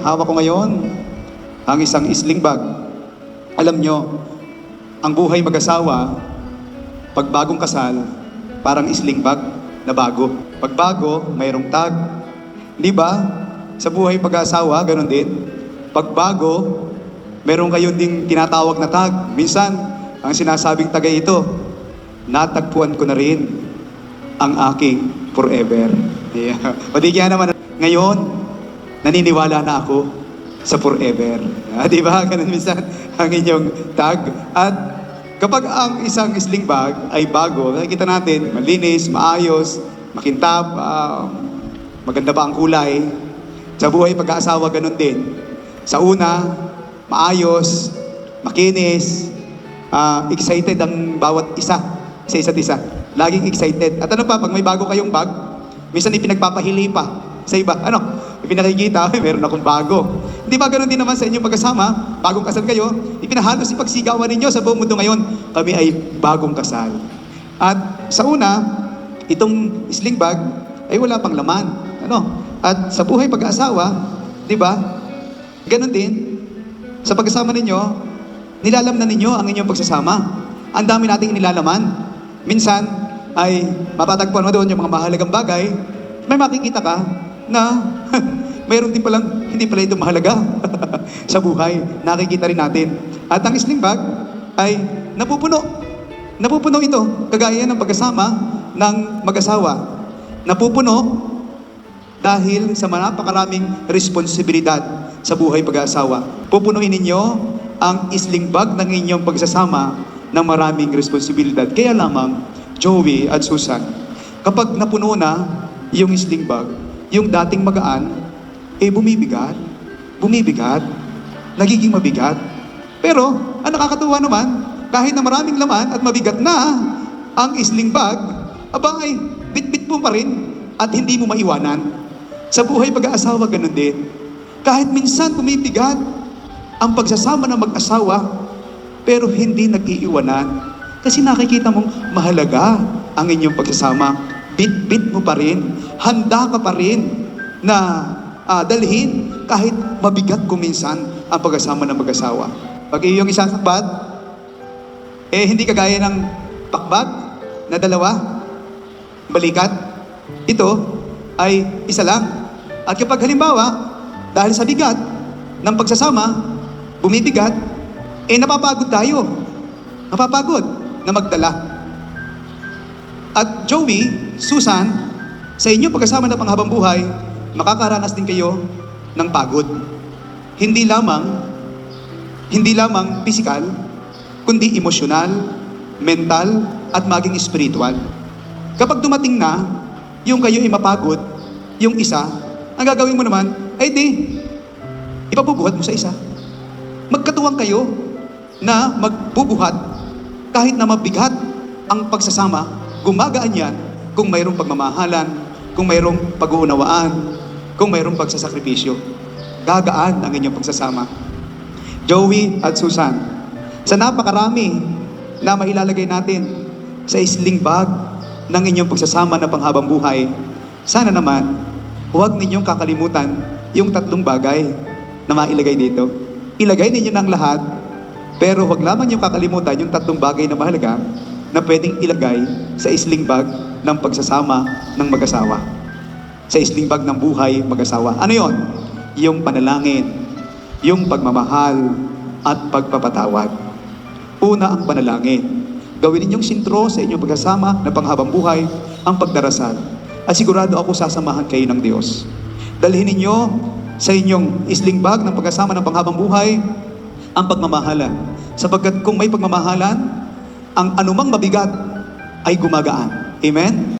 hawak ko ngayon ang isang sling bag. Alam nyo, ang buhay mag-asawa, pag bagong kasal, parang sling bag na bago. Pag bago, mayroong tag. Di ba? Sa buhay pag-asawa, ganun din. Pag bago, meron kayo ding tinatawag na tag. Minsan, ang sinasabing tagay ito, natagpuan ko na rin ang aking forever. Yeah. O di kaya naman, ngayon, naniniwala na ako sa forever. Di ba? Ganun minsan ang inyong tag. At kapag ang isang sling bag ay bago, nakikita natin, malinis, maayos, makintab, maganda ba ang kulay. Sa buhay pag-aasawa, ganun din. Sa una, maayos, makinis, excited ang bawat isa sa isa't isa. Laging excited. At ano pa, pag may bago kayong bag, minsan ipinagpapahili pa sa iba. Ano? Ipinakikita, meron akong bago. Hindi ba ganun din naman sa inyong pagkasama? Bagong kasal kayo, ipinahalos ipagsigawan ninyo sa buong mundo ngayon, kami ay bagong kasal. At sa una, itong sling bag ay wala pang laman. Ano? At sa buhay pag-aasawa, di ba? Ganun din, sa pagkasama ninyo, nilalamnan ninyo ang inyong pagsasama. Ang dami nating nilalaman. Minsan, ay matatagpuan mo doon yung mga mahalagang bagay, may makikita ka na mayroon din palang hindi pala ito mahalaga sa buhay. Nakikita rin natin. At ang sling bag ay napupuno. Napupuno ito, kagaya ng pagkasama ng mag-asawa. Napupuno dahil sa napakaraming responsibilidad sa buhay pag-aasawa. Pupunuin ninyo ang sling bag ng inyong pagsasama ng maraming responsibilidad. Kaya lamang, Joey at Susan, kapag napuno na yung sling bag, yung dating magaan, bumibigat. Bumibigat. Nagiging mabigat. Pero, ang nakakatuwa naman, kahit na maraming laman at mabigat na ang sling bag, abay, bit-bit mo pa rin at hindi mo maiwanan. Sa buhay pag-aasawa, ganun din. Kahit minsan bumibigat ang pagsasama ng mag-asawa, pero hindi nag-iiwanan. Kasi nakikita mong mahalaga ang inyong pagsasama. Bit-bit mo pa rin. Handa ka pa rin na dalhin kahit mabigat kuminsan ang pagkasama ng mag-asawa. Pag iyong isasakbat, hindi kagaya ng pakbag na dalawa, balikat. Ito ay isa lang. At kapag halimbawa, dahil sa bigat ng pagsasama, bumibigat, napapagod tayo. Napapagod na magdala. At Joey, Susan, sa inyo pagkasama ng panghabang buhay, makakaranas din kayo ng pagod. Hindi lamang physical, kundi emosyonal, mental, at maging spiritual. Kapag dumating na, yung kayo ay mapagod, yung isa, ang gagawin mo naman, ipabubuhat mo sa isa. Magkatuwang kayo na magbubuhat kahit na mabigat ang pagsasama, gumagaan yan kung mayroong pagmamahalan, kung mayroong pag-uunawaan, kung mayroong pagsasakripisyo. Gagaan ang inyong pagsasama. Joey at Susan, sa napakarami na mailalagay natin sa sling bag ng inyong pagsasama na panghabang buhay, sana naman, huwag ninyong kakalimutan yung tatlong bagay na mailagay dito. Ilagay ninyo ng lahat, pero huwag lamang yung kakalimutan yung tatlong bagay na mahalaga na pwedeng ilagay sa sling bag ng pagsasama ng mag-asawa. Sa sling bag ng buhay mag-asawa. Ano yon? Yung panalangin, yung pagmamahal, at pagpapatawad. Una ang panalangin. Gawin ninyong sintro sa inyong pagsasama na panghabang buhay ang pagdarasal. At sigurado ako sasamahan kayo ng Diyos. Dalhin ninyo sa inyong sling bag ng pagkasama ng panghabang buhay ang pagmamahalan. Sapagkat kung may pagmamahalan, ang anumang mabigat ay gumagaan. Amen?